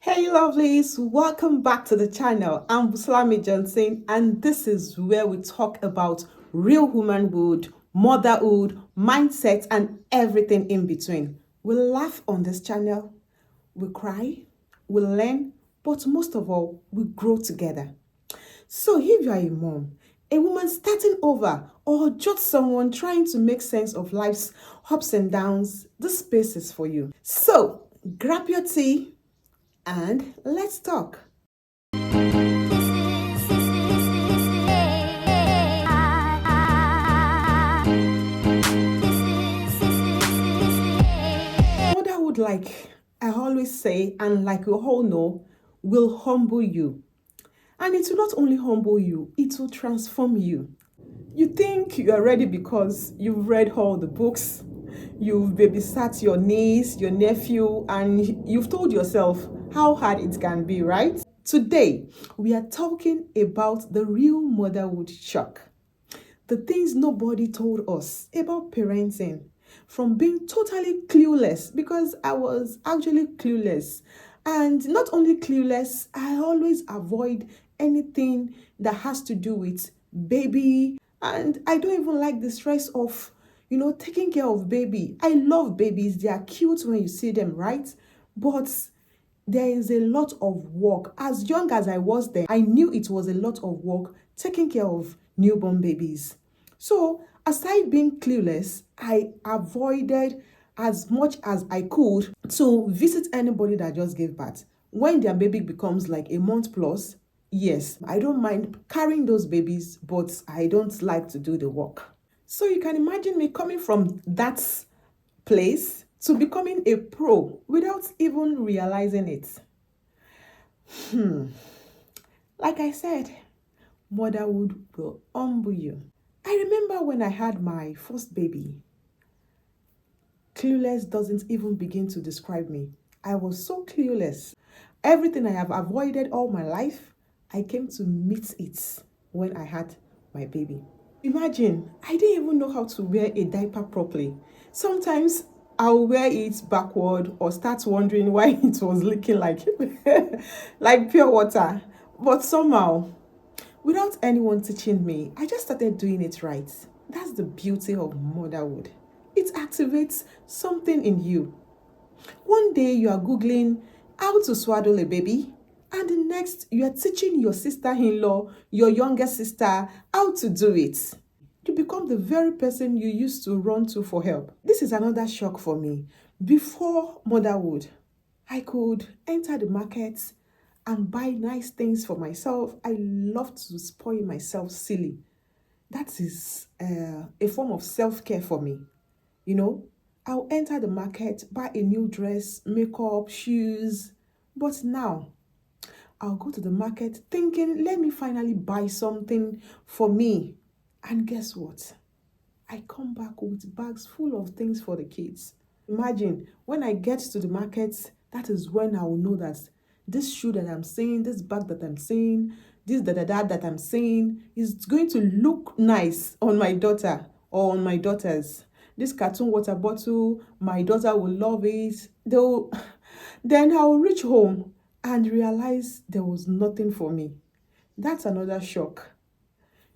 Hey lovelies, welcome back to the channel. I'm Busolami Johnson, and this is where we talk about real womanhood, motherhood, mindset, and everything in between. We laugh on this channel, we cry, we learn, but most of all, we grow together. So if you are a mom, a woman starting over, or just someone trying to make sense of life's ups and downs, this space is for you. So grab your tea and let's talk. Motherhood, like I always say, and like we all know, will humble you. And it will not only humble you, it will transform you. You think you are ready because you've read all the books, you've babysat your niece, your nephew, and you've told yourself how hard it can be, right? Today, we are talking about the real motherhood shock. The things nobody told us about parenting, from being totally clueless, because I was actually clueless. And not only clueless, I always avoid anything that has to do with baby. And I don't even like the stress of, taking care of baby. I love babies. They are cute when you see them, right? But there is a lot of work. As young as I was then, I knew it was a lot of work taking care of newborn babies. So, aside being clueless, I avoided as much as I could to visit anybody that just gave birth. When their baby becomes like a month plus, yes, I don't mind carrying those babies, but I don't like to do the work. So you can imagine me coming from that place to becoming a pro without even realizing it. Like I said, motherhood will humble you. I remember when I had my first baby. Clueless doesn't even begin to describe me. I was so clueless. Everything I have avoided all my life, I came to meet it when I had my baby. Imagine, I didn't even know how to wear a diaper properly. Sometimes I'll wear it backward or start wondering why it was leaking like like pure water. But somehow, without anyone teaching me, I just started doing it right. That's the beauty of motherhood. It activates something in you. One day you are Googling how to swaddle a baby, and the next you are teaching your sister-in-law, your younger sister, how to do it. You become the very person you used to run to for help. This is another shock for me. Before motherhood, I could enter the market and buy nice things for myself. I love to spoil myself silly. That is a form of self-care for me. You know, I'll enter the market, buy a new dress, makeup, shoes. But now, I'll go to the market thinking, let me finally buy something for me. And guess what? I come back with bags full of things for the kids. Imagine when I get to the market, that is when I will know that this shoe that I'm seeing, this bag that I'm seeing, this that I'm seeing is going to look nice on my daughter or on my daughters. This cartoon water bottle, my daughter will love it. They'll, then I'll reach home and realize there was nothing for me. That's another shock.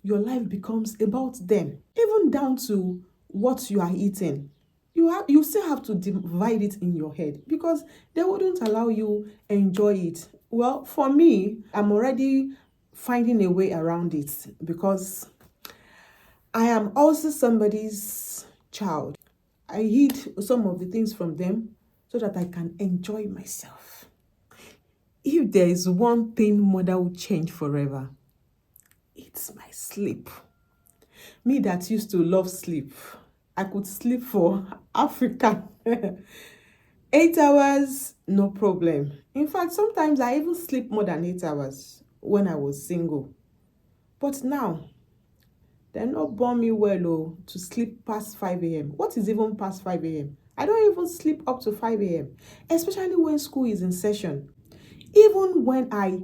Your life becomes about them, even down to what you are eating. You still have to divide it in your head because they wouldn't allow you enjoy it. Well, for me, I'm already finding a way around it because I am also somebody's child. I hid some of the things from them so that I can enjoy myself. If there is one thing mother will change forever, it's my sleep. Me that used to love sleep, I could sleep for Africa. 8 hours, no problem. In fact, sometimes I even sleep more than 8 hours when I was single. But now, they're not born me well to sleep past 5 a.m. What is even past 5 a.m.? I don't even sleep up to 5 a.m., especially when school is in session. Even when I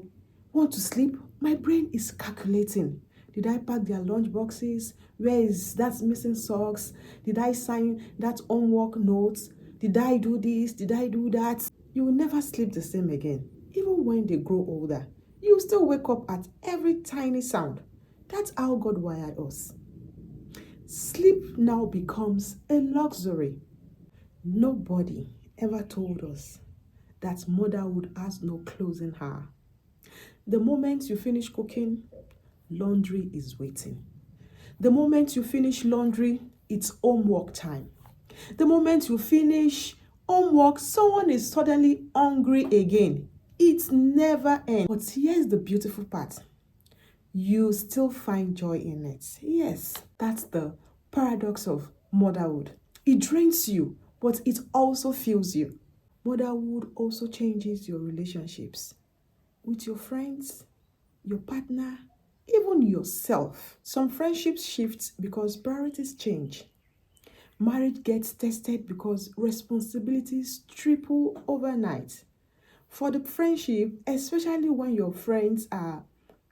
want to sleep, my brain is calculating. Did I pack their lunch boxes? Where is that missing socks? Did I sign that homework notes? Did I do this? Did I do that? You will never sleep the same again. Even when they grow older, you still wake up at every tiny sound. That's how God wired us. Sleep now becomes a luxury. Nobody ever told us that motherhood has no closing hour. The moment you finish cooking, laundry is waiting. The moment you finish laundry, it's homework time. The moment you finish homework, someone is suddenly hungry again. It never ends. But here's the beautiful part. You still find joy in it. Yes, that's the paradox of motherhood. It drains you, but it also fills you. Motherhood also changes your relationships with your friends, your partner, even yourself. Some friendships shift because priorities change. Marriage gets tested because responsibilities triple overnight. For the friendship, especially when your friends are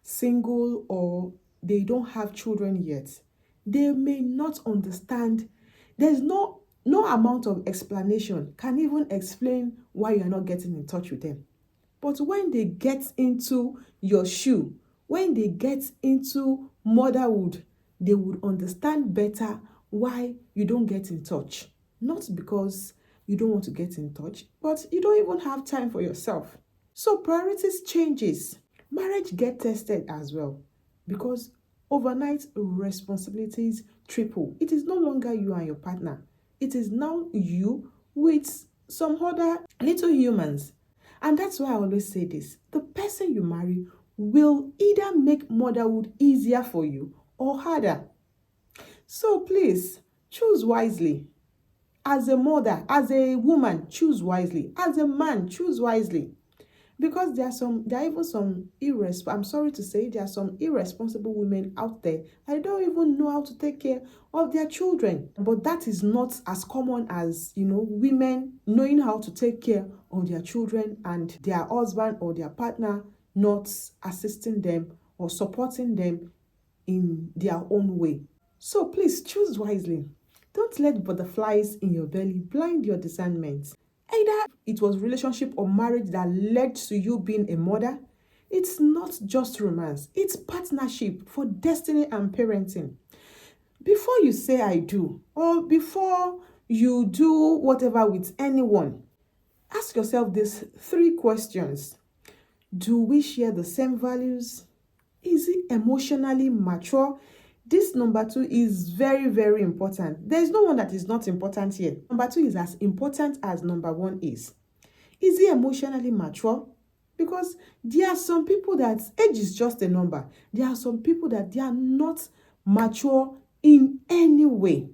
single or they don't have children yet, they may not understand. There's no amount of explanation can even explain why you're not getting in touch with them. But when they get into your shoe, when they get into motherhood, they would understand better why you don't get in touch. Not because you don't want to get in touch, but you don't even have time for yourself. So priorities changes. Marriage get tested as well because overnight responsibilities triple. It is no longer you and your partner. It is now you with some other little humans. And that's why I always say this. The person you marry will either make motherhood easier for you or harder. So please choose wisely. As a mother, as a woman, choose wisely. As a man, choose wisely. Because there are even some I'm sorry to say, there are some irresponsible women out there that don't even know how to take care of their children. But that is not as common as, women knowing how to take care of their children and their husband or their partner not assisting them or supporting them in their own way. So please choose wisely. Don't let butterflies in your belly blind your discernment. Either it was relationship or marriage that led to you being a mother, it's not just romance, it's partnership for destiny and parenting. Before you say I do, or before you do whatever with anyone, ask yourself these 3 questions. Do we share the same values? Is he emotionally mature? This number 2 is very, very important. There is no one that is not important here. Number 2 is as important as number 1 is. Is he emotionally mature? Because there are some people that age is just a number. There are some people that they are not mature in any way.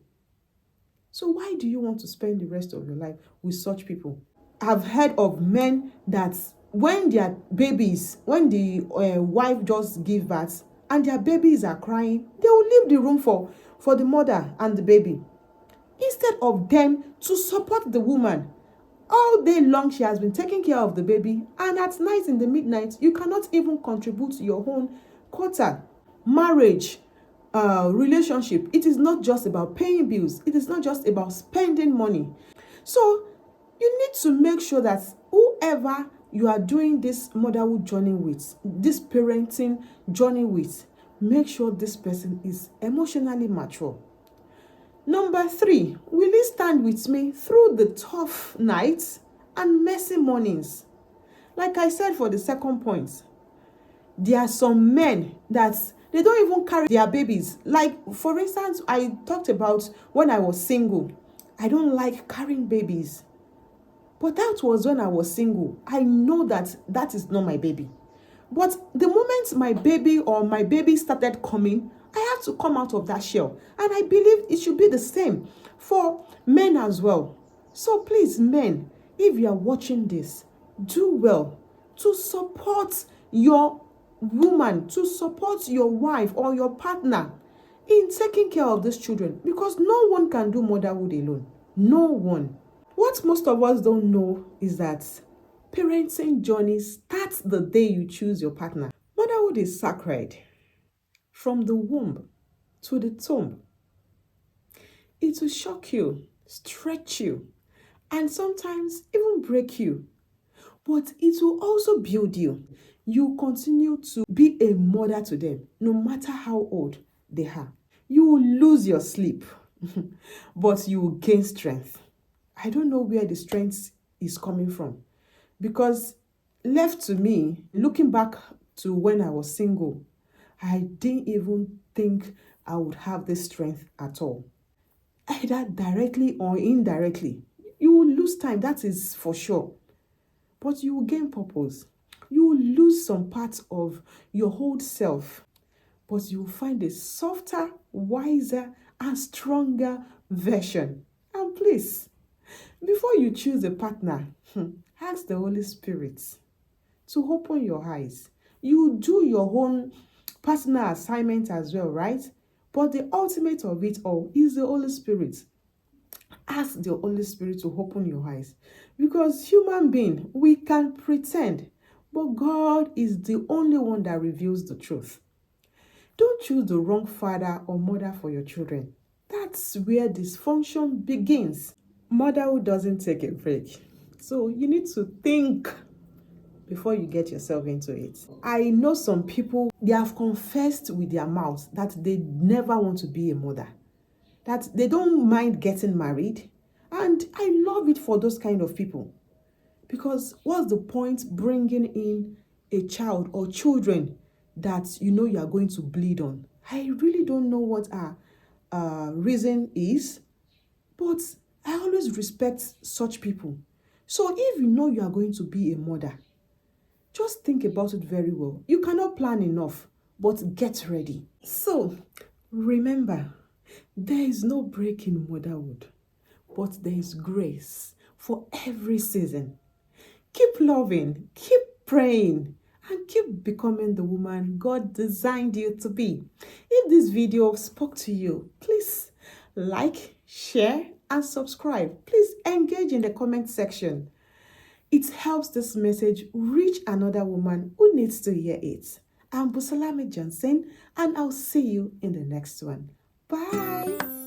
So why do you want to spend the rest of your life with such people? I've heard of men that when their babies, when the wife just give birth and their babies are crying, they will leave the room for the mother and the baby. Instead of them to support the woman. All day long, she has been taking care of the baby, and at night, in the midnight, you cannot even contribute your own quota. Marriage, relationship, it is not just about paying bills. It is not just about spending money. So you need to make sure that whoever you are doing this motherhood journey with, this parenting journey with, make sure this person is emotionally mature. Number 3, will he stand with me through the tough nights and messy mornings? Like I said for the second point, there are some men that they don't even carry their babies. Like, for instance, I talked about when I was single. I don't like carrying babies. But that was when I was single. I know that that is not my baby. But the moment my baby started coming, I had to come out of that shell. And I believe it should be the same for men as well. So please, men, if you are watching this, do well to support your woman, to support your wife or your partner in taking care of these children, because no one can do motherhood alone. No one. What most of us don't know is that parenting journey starts the day you choose your partner. Motherhood is sacred. From the womb to the tomb, it will shock you, stretch you, and sometimes even break you. but it will also build you. You continue to be a mother to them, no matter how old they are. You will lose your sleep, but you will gain strength. I don't know where the strength is coming from because, left to me, looking back to when I was single, I didn't even think I would have this strength at all. Either directly or indirectly. You will lose time, that is for sure. But you will gain purpose. You will lose some parts of your whole self, but you will find a softer, wiser, and stronger version. And please, before you choose a partner, ask the Holy Spirit to open your eyes. You do your own personal assignment as well, right? But the ultimate of it all is the Holy Spirit. Ask the Holy Spirit to open your eyes. Because human being, we can pretend, but God is the only one that reveals the truth. Don't choose the wrong father or mother for your children. That's where dysfunction begins. Motherhood doesn't take a break. So you need to think before you get yourself into it. I know some people, they have confessed with their mouths that they never want to be a mother, that they don't mind getting married. And I love it for those kind of people. Because what's the point bringing in a child or children that you know you are going to bleed on? I really don't know what our reason is, but I always respect such people. So if you know you are going to be a mother, just think about it very well. You cannot plan enough, but get ready. So remember, there is no break in motherhood, but there is grace for every season. Keep loving, keep praying, and keep becoming the woman God designed you to be. If this video spoke to you, please like, share, and subscribe. Please engage in the comment section. It helps this message reach another woman who needs to hear it. I'm Busolami Johnson, and I'll see you in the next one. Bye.